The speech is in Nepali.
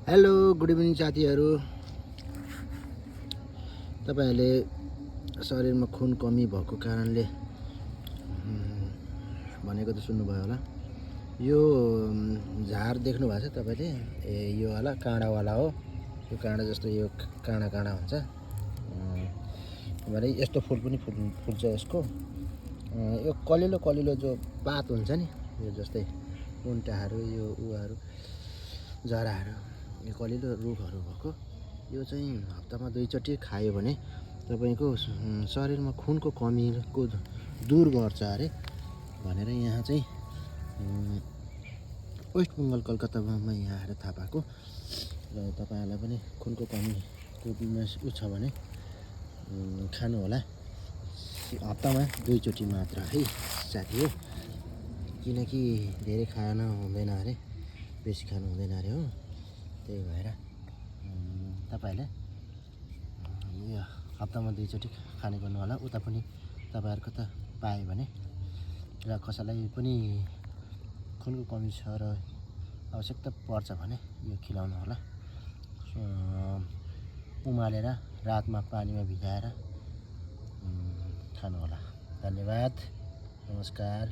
हेलो गुड इभिनिङ साथीहरू। तपाईहरुले शरीरमा खुन कमी भएको कारणले भनेको त सुन्नुभयो होला। यो झार देख्नु भएको छ तपाईले? यो वाला काँडावाला हो। यो काँडा जस्तो यो काँडा काँडा हुन्छ। भने यस्तो फुल पनि फुल्छ यसको। यो कलिलो कलिलो जो पात हुन्छ नि, यो जस्तै मुन्टाहरू, यो उहरू जराहरू, यो कलिलो रुखहरू भएको। यो चाहिँ हप्तामा 2 चोटि खायो भने तपाईको शरीरमा खुनको कमीको दूर गर्छ अरे भनेर यहाँ चाहिँ वेस्ट बंगाल कलकत्तामा यहाँ आएर थाहा पाएको। र तपाईहरुलाई पनि खुनको कमीको उ छ भने खानु होला। हप्तामा 2 चोटि मात्र है साथी हो। किनकि धेरै खान हुँदैन अरे, बेसी खानु हुँदैन अरे हो। त्यही भएर तपाईहरुले यो हप्तामा 2 चोटि खाने गर्नु होला। उता पनि तपाईहरुको त पाए भने र कसैलाई पनि खुनको कमी छ र आवश्यकता पर्छ भने यो खिलाउनु होला। उमालेर रातमा पानीमा भिजाएर खानु होला। धन्यवाद, नमस्कार।